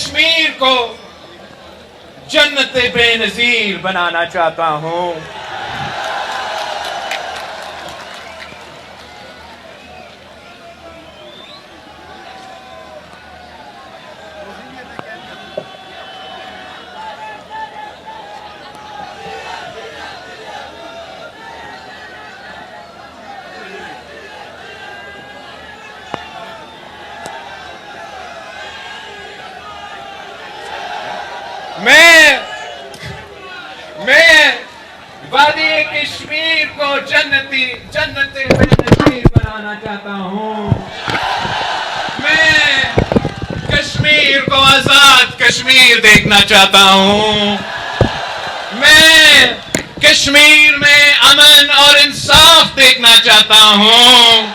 کشمیر کو جنت بے نظیر بنانا چاہتا ہوں. میں وادی کشمیر کو جنت بے نظیر بنانا چاہتا ہوں. میں کشمیر کو آزاد کشمیر دیکھنا چاہتا ہوں. میں کشمیر میں امن اور انصاف دیکھنا چاہتا ہوں.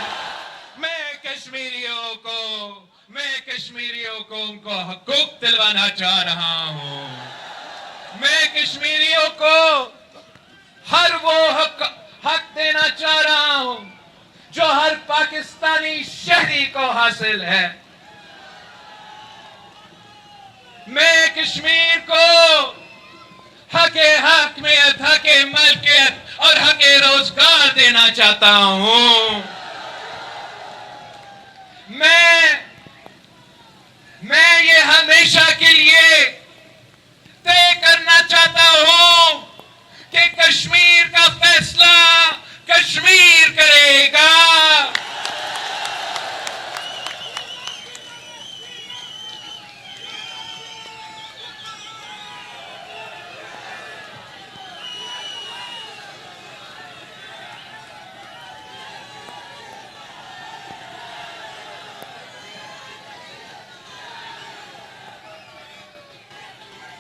میں کشمیریوں کو ان کو حقوق دلوانا چاہ رہا ہوں. میں کشمیریوں کو ہر وہ حق دینا چاہ رہا ہوں جو ہر پاکستانی شہری کو حاصل ہے. میں کشمیر کو حق حاکمیت، حق ملکیت اور حق روزگار دینا چاہتا ہوں. میں یہ ہمیشہ کے لیے طے کرنا چاہتا ہوں کہ کشمیر کا فیصلہ کشمیر کرے گا.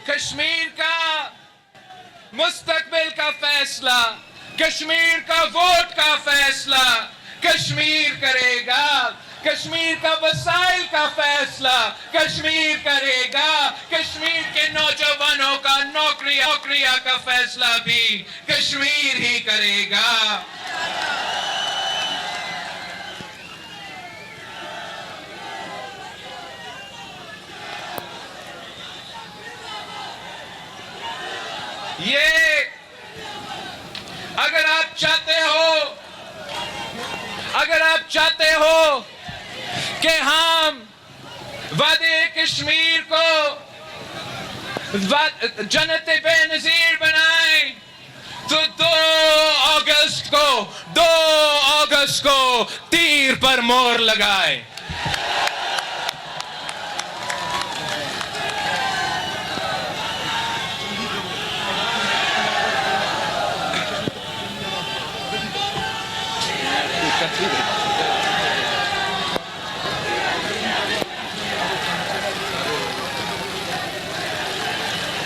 کشمیر کا مستقبل کا فیصلہ، کشمیر کا ووٹ کا فیصلہ کشمیر کرے گا. کشمیر کا وسائل کا فیصلہ کشمیر کرے گا. کشمیر کے نوجوانوں کا نوکریاں کا فیصلہ بھی کشمیر ہی کرے گا. یہ اگر آپ چاہتے ہو کہ ہم وادی کشمیر کو جنت بے نظیر بنائیں تو 2 اگست کو تیر پر مہر لگائیں.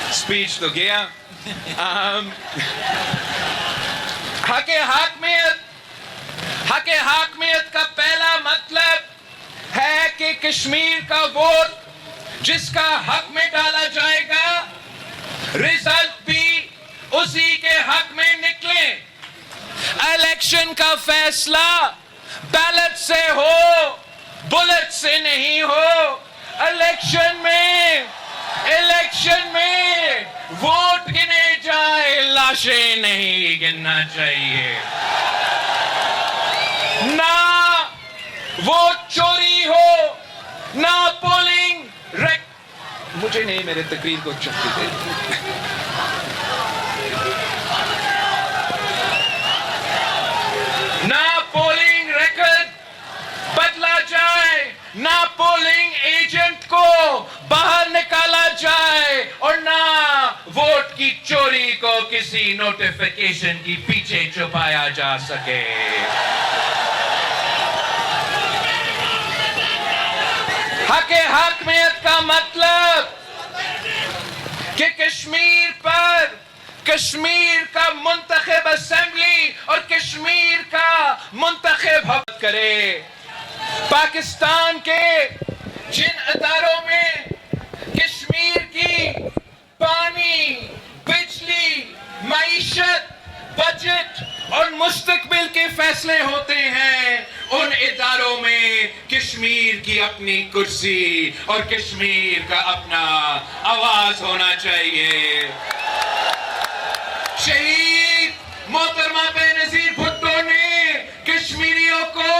اسپیچ تو گیا. حق حاکمیت کا پہلا مطلب ہے کہ کشمیر کا ووٹ جس کا حق میں ڈالا جائے گا رزلٹ بھی اسی کے حق میں نکلے. الیکشن کا فیصلہ بیلٹ سے ہو، بلٹ سے نہیں ہو. الیکشن میں ووٹ گنے جائے، لاشیں نہیں گننا چاہیے. نہ ووٹ چوری ہو، نہ پولنگ مجھے نہیں، میرے تقریر کو چپتی دے. نہ پولنگ ریکارڈ بدلا جائے، نہ پولنگ ایجنٹ کو باہر نکالا جائے، اور نہ ووٹ کی چوری کو کسی نوٹیفیکیشن کی پیچھے چھپایا جا سکے. حق حاکمیت کا مطلب کہ کشمیر کا منتخب اسمبلی اور کشمیر کا منتخب حکومت کرے. پاکستان کے جن اداروں میں کشمیر کی پانی، بجلی، معیشت، بجٹ اور مستقبل کے فیصلے ہوتے ہیں، ان اداروں میں کشمیر کی کی اپنی کرسی اور کشمیر کا اپنا آواز ہونا چاہیے. شہید محترمہ بے نظیر بھٹو نے کشمیریوں کو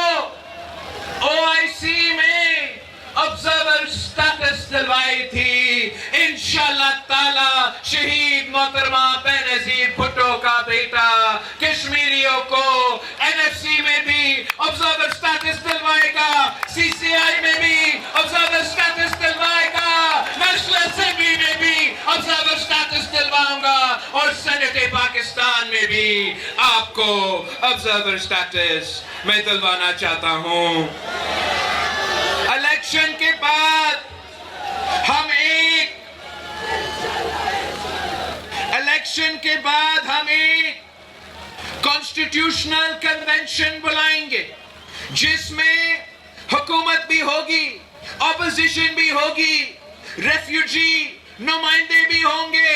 OIC میں آبزرور سٹیٹس دلوائی تھی. انشاءاللہ تعالی شہید محترمہ بے نظیر بھٹو کا بیٹا کشمیریوں کو NFC میں بھی آبزرور سٹیٹس دلوائے گا, CCI میں بھی آبزرور سٹیٹس دلوائے گا, نیشنل اسمبلی میں بھی آبزرور سٹیٹس دلواؤں گا, اور سینٹ پاکستان میں بھی آپ کو آبزرور سٹیٹس میں دلوانا چاہتا ہوں. الیکشن کے بعد ہم ایک کانسٹیٹیوشنل کنونشن بلائیں گے جس میں حکومت بھی ہوگی, اپوزیشن بھی ہوگی, ریفیوجی نمائندے بھی ہوں گے,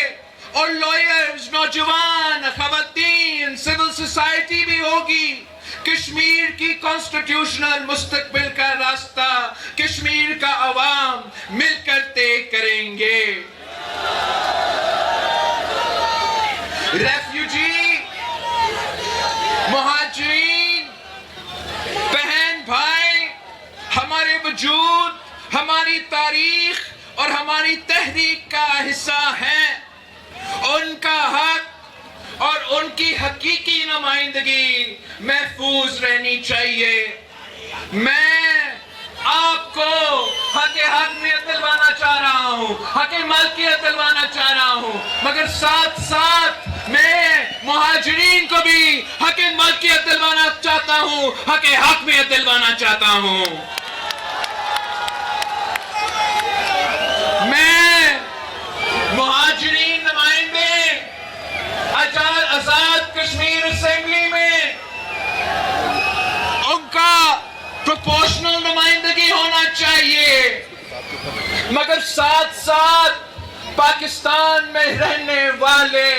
اور لائرز, نوجوان, خواتین, سول سوسائٹی بھی ہوگی. کشمیر کی کانسٹیٹیوشنل مستقبل کا راستہ کشمیر کا عوام مل کر طے کریں گے. ریفیوجی, مہاجرین, بہن بھائی ہمارے وجود, ہماری تاریخ اور ہماری تحریک کا حصہ ہیں. ان کا حق اور ان کی حقیقی نمائندگی محفوظ رہنی چاہیے. میں آپ کو حق حاکمیت دلوانا چاہ رہا ہوں, حق ملکیت دلوانا چاہ رہا ہوں, مگر ساتھ ساتھ میں مہاجرین کو بھی حق ملکیت دلوانا چاہتا ہوں, حق حاکمیت دلوانا چاہتا ہوں. میں مہاجرین نمائندے آزاد کشمیر اسمبلی میں ان کا پروپورشنل نمائندگی ہونا چاہیے, مگر ساتھ ساتھ پاکستان میں رہنے والے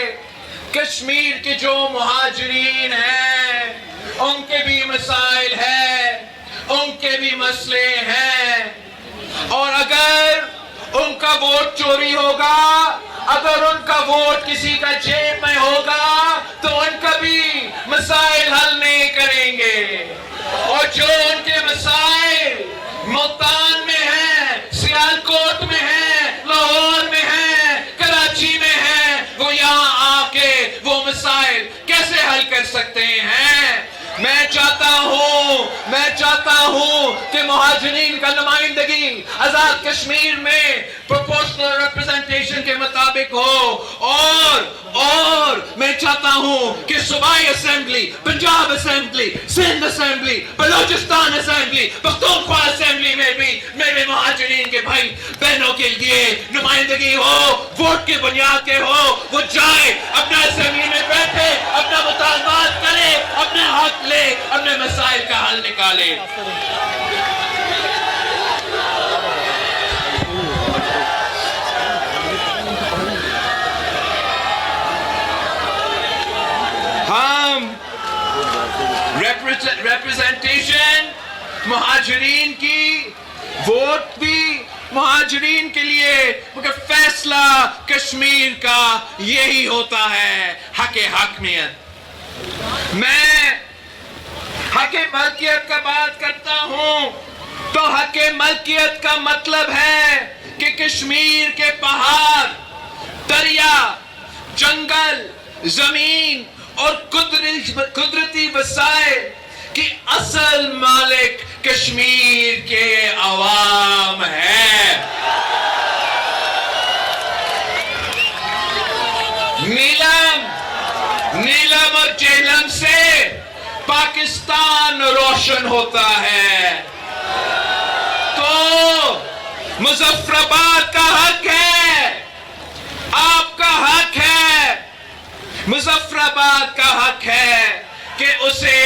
کشمیر کے جو مہاجرین ہیں ان کے بھی مسائل ہیں, ان کے بھی مسئلے ہیں, اور اگر ان کا ووٹ چوری ہوگا, اگر ان کا ووٹ کسی کا جیب میں ہوگا تو ان کا بھی مسائل حل نہیں کریں گے. اور جو ان کے مسائل ملتان میں ہیں, سیالکوٹ میں ہیں, لاہور میں ہیں, کراچی میں ہیں, وہ یہاں آ کے وہ مسائل کیسے حل کر سکتے ہیں؟ میں چاہتا ہوں کہ مہاجرین کا نمائندگی آزاد کشمیر میں پروپورشنل ریپرزنٹیشن کے مطابق ہو, اور میں چاہتا ہوں کہ صوبائی assembly, Punjab assembly, Sindh assembly, Balochistan assembly, Pakhtunkhwa assembly میں بھی میرے مہاجرین کے بھائی بہنوں کے لیے نمائندگی ہو, ووٹ کے بنیاد کے ہو. وہ جائے اپنا اسمبلی میں بیٹھے, اپنا مطالبات کرے, اپنے حق لے, اپنے مسائل کا حل نکالے. ہم ریپرزنٹیشن مہاجرین کی, ووٹ بھی مہاجرین کے لیے, مگر فیصلہ کشمیر کا یہی ہوتا ہے, حق حاکمیت. میں حق ملکیت کا بات کرتا ہوں تو حق ملکیت کا مطلب ہے کہ کشمیر کے پہاڑ, دریا, جنگل, زمین اور قدرتی وسائل کی اصل مالک کشمیر کے عوام ہے. نیلم اور جہلم سے پاکستان روشن ہوتا ہے, تو مظفر آباد کا حق ہے, آپ کا حق ہے, مظفر آباد کا حق ہے کہ اسے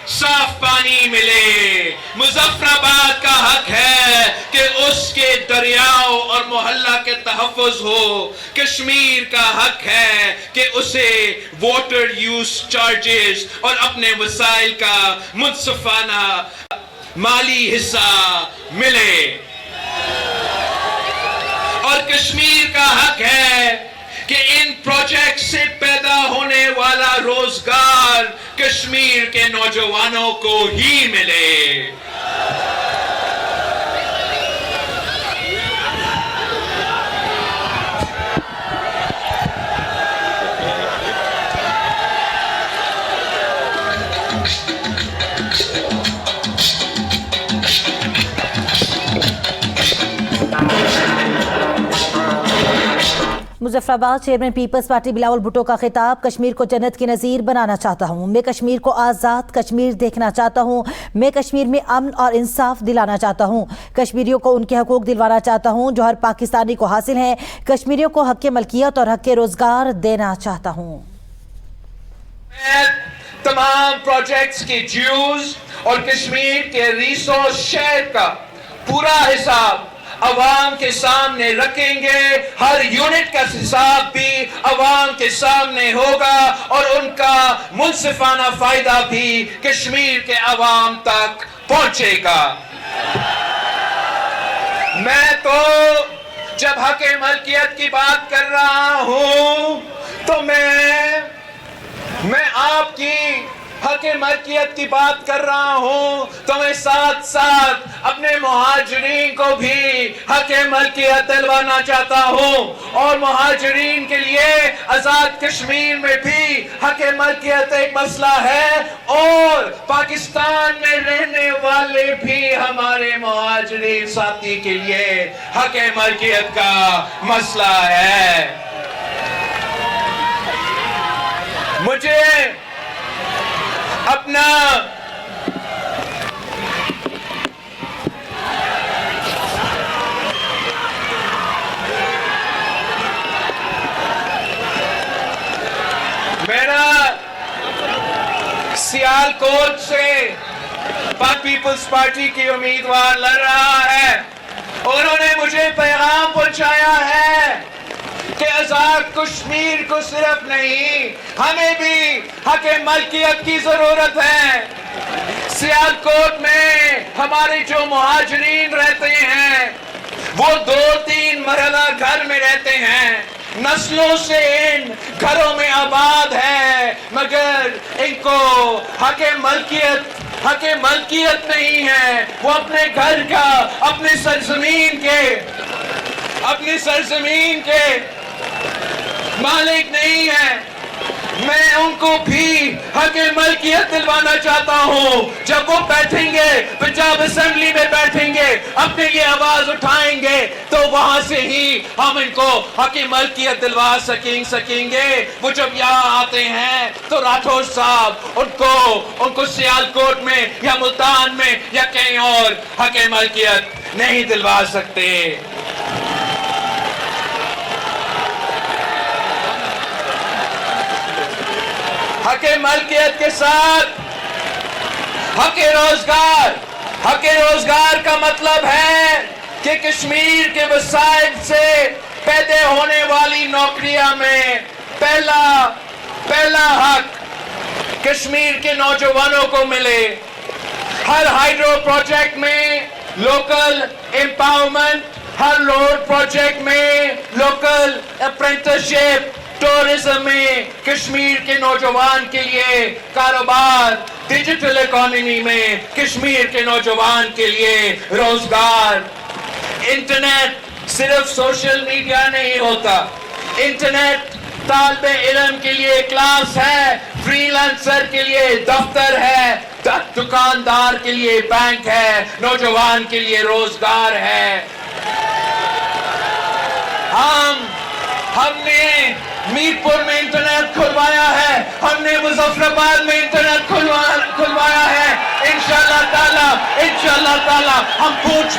صاف پانی ملے. مظفر آباد کا حق ہے کہ اس کے دریاؤں اور محلہ کے تحفظ ہو. کشمیر کا حق ہے کہ اسے واٹر یوز چارجز اور اپنے وسائل کا منصفانہ مالی حصہ ملے اور کشمیر کا حق ہے کہ ان پروجیکٹ سے پیدا ہونے والا روزگار کشمیر کے نوجوانوں کو ہی ملے. Muzaffarabad chairman Peoples Party Bilawal Bhutto کا خطاب. کشمیر کو جنت کی نظیر بنانا چاہتا ہوں. میں کشمیر کو آزاد کشمیر دیکھنا چاہتا ہوں. میں کشمیر میں امن اور انصاف دلانا چاہتا ہوں. کشمیریوں کو ان کے حقوق دلوانا چاہتا ہوں جو ہر پاکستانی کو حاصل ہیں. کشمیریوں کو حق ملکیت اور حق روزگار دینا چاہتا ہوں. تمام پروجیکٹس کی ڈیوز اور کشمیر کے ریسورس شیئر کا پورا حساب عوام کے سامنے رکھیں گے. ہر یونٹ کا حساب بھی عوام کے سامنے ہوگا اور ان کا منصفانہ فائدہ بھی کشمیر کے عوام تک پہنچے گا. میں تو جب حق ملکیت کی بات کر رہا ہوں تو میں آپ کی حق ملکیت کی بات کر رہا ہوں تو میں ساتھ ساتھ اپنے مہاجرین کو بھی حق ملکیت دلوانا چاہتا ہوں اور مہاجرین کے لیے آزاد کشمیر میں بھی حق ملکیت ایک مسئلہ ہے اور پاکستان میں رہنے والے بھی ہمارے مہاجرین ساتھی کے لیے حق ملکیت کا مسئلہ ہے. مجھے اپنا میرا سیالکوٹ سے پاک پیپلز پارٹی کی امیدوار لڑ رہا ہے. انہوں نے مجھے پیغام پہنچایا ہے کہ آزاد کشمیر کو صرف نہیں ہمیں بھی حق ملکیت کی ضرورت ہے. سیالکوٹ میں ہمارے جو مہاجرین رہتے ہیں وہ 2-3 مرحلہ گھر میں رہتے ہیں, نسلوں سے ان گھروں میں آباد ہے, مگر ان کو حق ملکیت نہیں ہے. وہ اپنے گھر کا اپنی سرزمین کے مالک نہیں ہے. میں ان کو بھی حق ملکیت دلوانا چاہتا ہوں. جب وہ بیٹھیں گے پنجاب اسمبلی میں بیٹھیں گے اپنے لیے آواز اٹھائیں گے تو وہاں سے ہی ہم ان کو حق ملکیت دلوا سکیں گے. وہ جب یہاں آتے ہیں تو راٹھور صاحب ان کو سیالکوٹ میں یا ملتان میں یا کہیں اور حق ملکیت نہیں دلوا سکتے. حق ملکیت کے ساتھ حق روزگار کا مطلب ہے کہ کشمیر کے وسائل سے پیدا ہونے والی نوکریاں میں پہلا حق کشمیر کے نوجوانوں کو ملے. ہر ہائیڈرو پروجیکٹ میں لوکل امپاورمنٹ, ہر روڈ پروجیکٹ میں لوکل اپرینٹسشپ, ٹورزم میں کشمیر کے نوجوان کے لیے کاروبار, ڈیجیٹل اکانومی میں کشمیر کے نوجوان کے لیے روزگار. انٹرنیٹ صرف سوشل میڈیا نہیں ہوتا. انٹرنیٹ طالب علم کے لیے کلاس ہے, فری لانسر کے لیے دفتر ہے, دکاندار کے لیے بینک ہے, نوجوان کے لیے روزگار ہے. ہم نے میرپور میں انٹرنیٹ کھلوایا ہے, ہم نے مظفر آباد میں انٹرنیٹ کھلوایا ہے. انشاءاللہ تعالی ہم پونچھ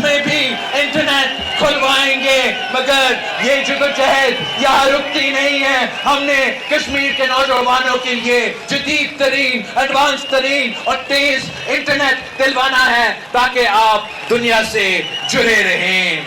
میں بھی انٹرنیٹ کھلوائیں گے. مگر یہ جدوجہد یہاں رکتی نہیں ہے. ہم نے کشمیر کے نوجوانوں کے لیے جدید ترین, ایڈوانس ترین اور تیز انٹرنیٹ دلوانا ہے تاکہ آپ دنیا سے جڑے رہیں.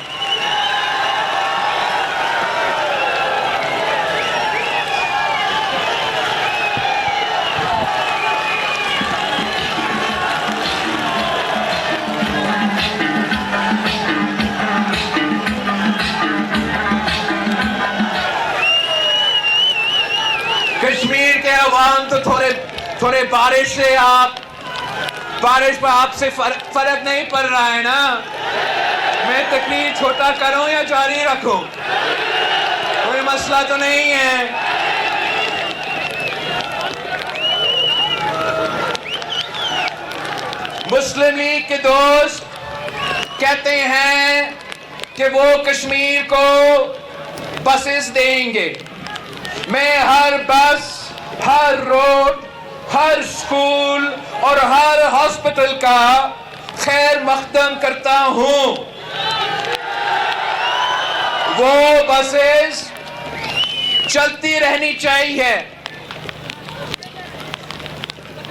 تو تھوڑے بارش سے بارش پر آپ سے فرق نہیں پڑ رہا ہے نا. میں تقریر چھوٹا کروں یا جاری رکھوں؟ کوئی مسئلہ تو نہیں ہے. مسلم لیگ کے دوست کہتے ہیں کہ وہ کشمیر کو بسز دیں گے. میں ہر بس، ہر روڈ، ہر اسکول اور ہر ہاسپٹل کا خیر مقدم کرتا ہوں. وہ بسز چلتی رہنی چاہیے.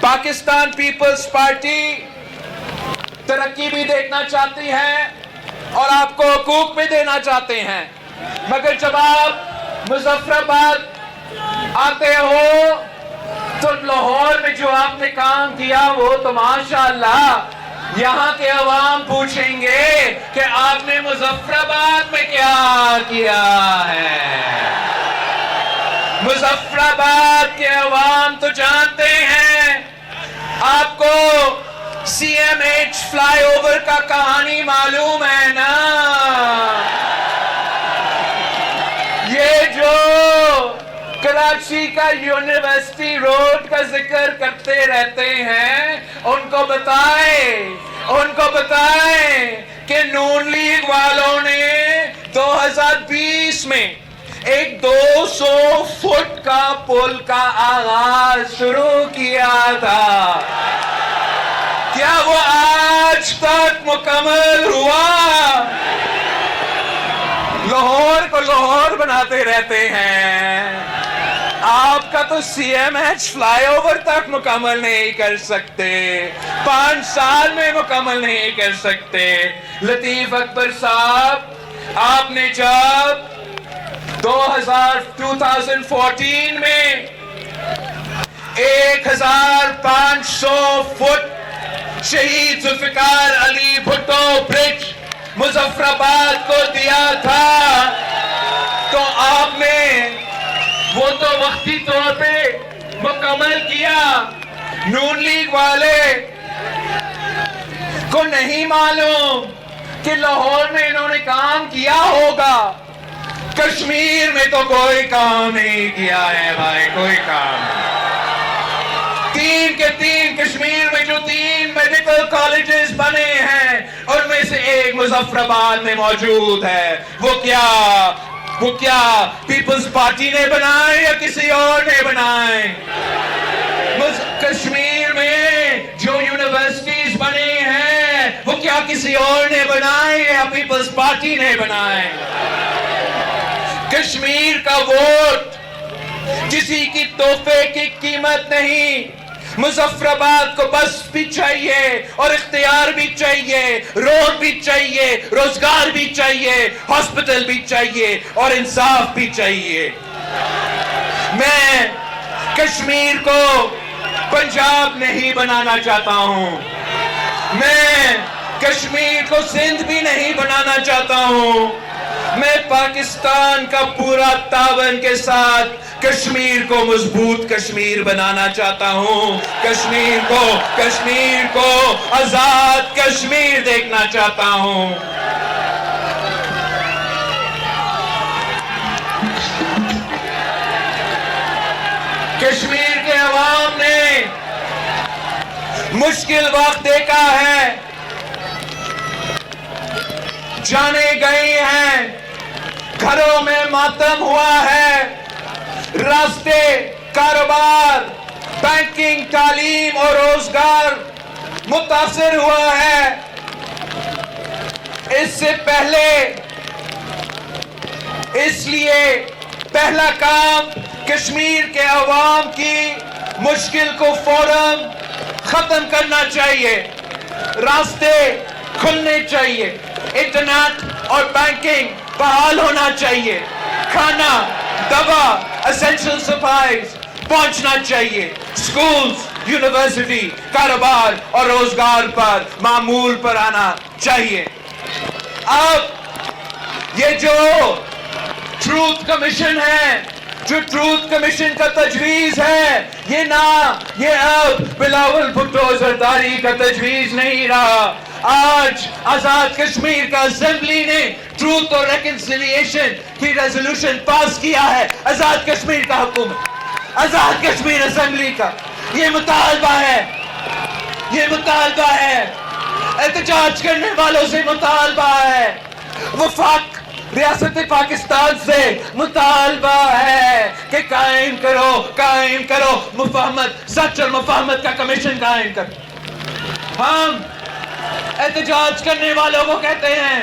پاکستان پیپلز پارٹی ترقی بھی دیکھنا چاہتی ہے اور آپ کو حقوق بھی دینا چاہتے ہیں، مگر جب آپ مظفر آباد آتے ہو تو لاہور میں جو آپ نے کام کیا وہ تو ماشاءاللہ یہاں کے عوام پوچھیں گے کہ آپ نے مظفر آباد میں کیا کیا ہے. مظفر آباد کے عوام تو جانتے ہیں. آپ کو C M H flyover کا کہانی معلوم ہے نا. یہ جو کراچی کا یونیورسٹی روڈ کا ذکر کرتے رہتے ہیں ان کو بتائیں کہ نون لیگ والوں نے 2020 میں ایک 200 فٹ کا پل کا آغاز شروع کیا تھا. کیا وہ آج تک مکمل ہوا؟ لاہور کو لاہور بناتے رہتے ہیں. آپ کا تو C M H flyover تک مکمل نہیں کر سکتے. 5 سال میں مکمل نہیں کر سکتے. لطیف اکبر صاحب، آپ نے جب 2014 میں 1500 فٹ شہید ذوالفقار علی بھٹو برج مظفر آباد کو دیا تھا تو آپ نے وہ تو وقتی طور پہ مکمل کیا. نون لیگ والے کو نہیں معلوم کہ لاہور میں انہوں نے کام کیا ہوگا. کشمیر میں تو کوئی کام نہیں کیا ہے بھائی، کوئی کام نہیں. 3 کے 3 کشمیر میں جو 3 میڈیکل کالجز بنے ہیں ان میں سے ایک مظفر آباد میں موجود ہے. وہ کیا پیپلز پارٹی نے بنائے یا کسی اور نے بنائے؟ کشمیر میں جو یونیورسٹیز بنے ہیں وہ کیا کسی اور نے بنائے یا پیپلز پارٹی نے بنائے؟ کشمیر کا ووٹ کسی کی تحفے کی قیمت نہیں. مظفر آباد کو بس بھی چاہیے اور اختیار بھی چاہیے، روڈ بھی چاہیے، روزگار بھی چاہیے، ہاسپٹل بھی چاہیے اور انصاف بھی چاہیے. میں کشمیر کو پنجاب نہیں بنانا چاہتا ہوں. میں کشمیر کو سندھ بھی نہیں بنانا چاہتا ہوں. میں پاکستان کا پورا تعاون کے ساتھ کشمیر کو مضبوط کشمیر بنانا چاہتا ہوں. کشمیر کو آزاد کشمیر دیکھنا چاہتا ہوں. کشمیر کے عوام نے مشکل وقت دیکھا ہے، جانے گئی ہیں، گھروں میں ماتم ہوا ہے، راستے، کاروبار، بینکنگ، تعلیم اور روزگار متاثر ہوا ہے. اس لیے پہلا کام کشمیر کے عوام کی مشکل کو فوراً ختم کرنا چاہیے. راستے کھلنے چاہیے، انٹرنیٹ اور بینکنگ بحال ہونا چاہیے، کھانا، دوا، اسینشل سپلائز پہنچنا چاہیے، سکولز، یونیورسٹی، کاروبار اور روزگار پر معمول پر آنا چاہیے. اب یہ جو ٹروتھ کمیشن ہے جو ٹروتھ کمیشن کا تجویز ہے یہ اب بلاول بھٹو زرداری کا تجویز نہیں رہا. آج آزاد کشمیر کا اسمبلی نے ٹروتھ اور ریکنسیلیشن کی ریزولوشن پاس کیا ہے. آزاد کشمیر کا حکومت، آزاد کشمیر اسمبلی کا یہ مطالبہ ہے، احتجاج کرنے والوں سے مطالبہ ہے، وفاق ریاست پاکستان سے مطالبہ ہے کہ قائم کرو مفاہمت، سچ اور مفاہمت کا کمیشن قائم کرو. ہم احتجاج کرنے والوں کو کہتے ہیں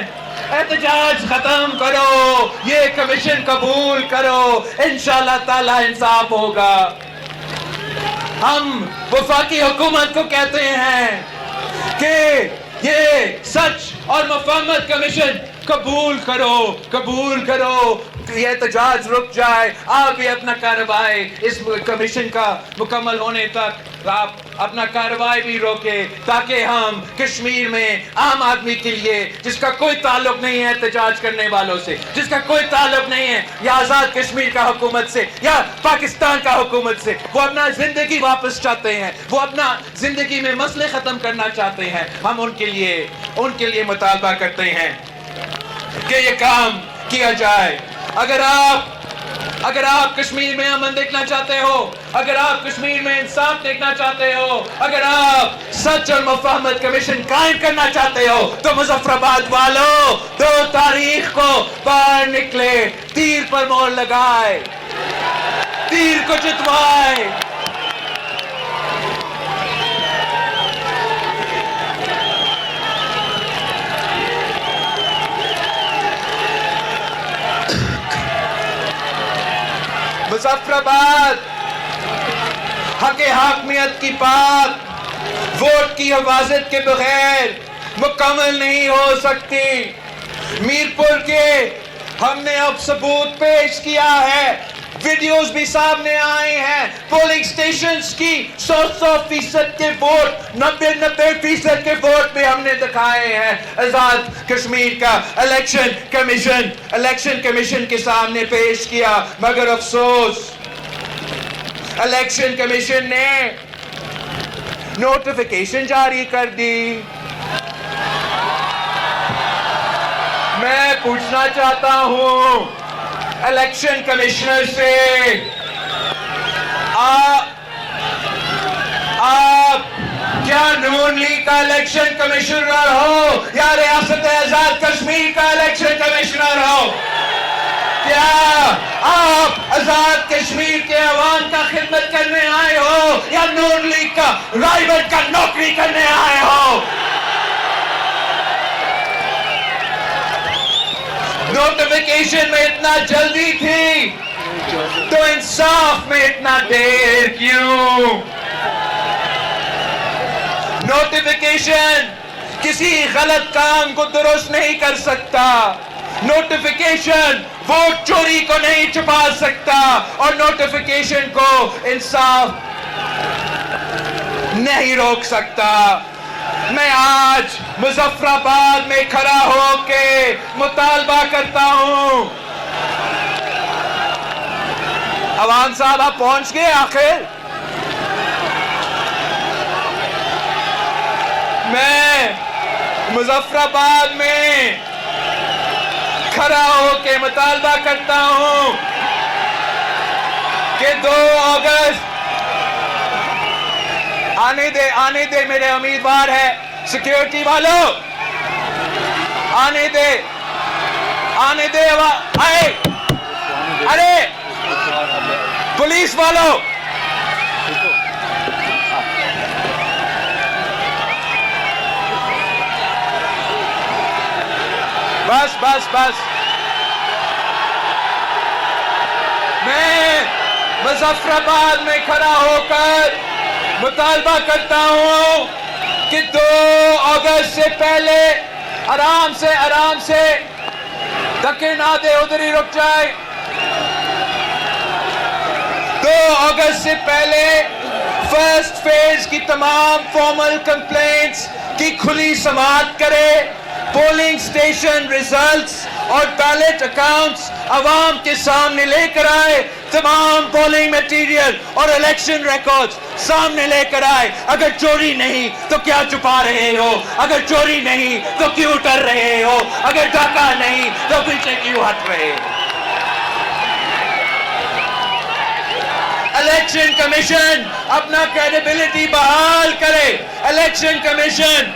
احتجاج ختم کرو، یہ کمیشن قبول کرو، انشاءاللہ تعالی انصاف ہوگا. ہم وفاقی حکومت کو کہتے ہیں کہ یہ سچ اور مفاہمت کمیشن قبول کرو، یہ احتجاج رک جائے. آپ بھی اپنا کارروائی اس کمیشن کا مکمل ہونے تک آپ اپنا کارروائی بھی روکے، تاکہ ہم کشمیر میں عام آدمی کے لیے جس کا کوئی تعلق نہیں ہے احتجاج کرنے والوں سے، جس کا کوئی تعلق نہیں ہے یا آزاد کشمیر کا حکومت سے یا پاکستان کا حکومت سے، وہ اپنا زندگی واپس چاہتے ہیں، وہ اپنا زندگی میں مسئلے ختم کرنا چاہتے ہیں. ہم ان کے لیے مطالبہ کرتے ہیں کہ یہ کام کیا جائے. اگر آپ کشمیر میں امن دیکھنا چاہتے ہو، اگر آپ کشمیر میں انصاف دیکھنا چاہتے ہو، اگر آپ سچ اور مفاہمت کمیشن قائم کرنا چاہتے ہو، تو مظفر آباد والوں 2 تاریخ کو باہر نکلے، تیر پر مہر لگائے، تیر کو جتوائے. مظفر آباد حق حاکمیت کی بات ووٹ کی حفاظت کے بغیر مکمل نہیں ہو سکتی. میرپور کے ہم نے اب ثبوت پیش کیا ہے، ویڈیوز بھی سامنے آئے ہیں، پولنگ سٹیشنز کی 100% کے ووٹ، 90% کے ووٹ بھی ہم نے دکھائے ہیں. آزاد کشمیر کا الیکشن کمیشن کے سامنے پیش کیا، مگر افسوس الیکشن کمیشن نے نوٹیفیکیشن جاری کر دی. میں پوچھنا چاہتا ہوں الیکشن کمشنر سے، آپ کیا نون لیگ کا الیکشن کمشنر ہو یا ریاست آزاد کشمیر کا الیکشن کمشنر ہو؟ کیا آپ آزاد کشمیر کے عوام کا خدمت کرنے آئے ہو یا نون لیگ کا رائبر کا نوکری کرنے آئے ہو؟ نوٹیفیکیشن میں اتنا جلدی تھی تو انصاف میں اتنا دیر کیوں؟ نوٹیفیکیشن کسی غلط کام کو درست نہیں کر سکتا، نوٹیفیکیشن ووٹ چوری کو نہیں چھپا سکتا، اور نوٹیفیکیشن کو انصاف نہیں روک سکتا. میں آج مظفر آباد میں کھڑا ہو کے مطالبہ کرتا ہوں. عوام صاحب آپ پہنچ گئے آخر؟ میں مظفر آباد میں کھڑا ہو کے مطالبہ کرتا ہوں کہ 2 اگست آنے دے میرے امیدوار ہے، سیکیورٹی والوں آنے دے آئے، ارے پولیس والوں بس میں مظفر آباد میں کھڑا ہو کر مطالبہ کرتا ہوں کہ 2 اگست سے پہلے آرام سے دھکے نہ دے، ادھر ہی رک جائے. 2 اگست سے پہلے فرسٹ فیز کی تمام فارمل کمپلینٹس کی کھلی سماعت کرے، پولنگ سٹیشن ریزلٹس اور بیلٹ اکاؤنٹس عوام کے سامنے لے کر آئے، تمام پولنگ میٹیریل اور الیکشن ریکارڈز سامنے لے کر آئے. اگر چوری نہیں تو کیا چھپا رہے ہو؟ اگر چوری نہیں تو کیوں ڈر رہے ہو؟ اگر ڈاکہ نہیں تو پیچھے کیوں ہٹ رہے ہو؟ الیکشن کمیشن اپنا کریڈیبلٹی بحال کرے. Election commission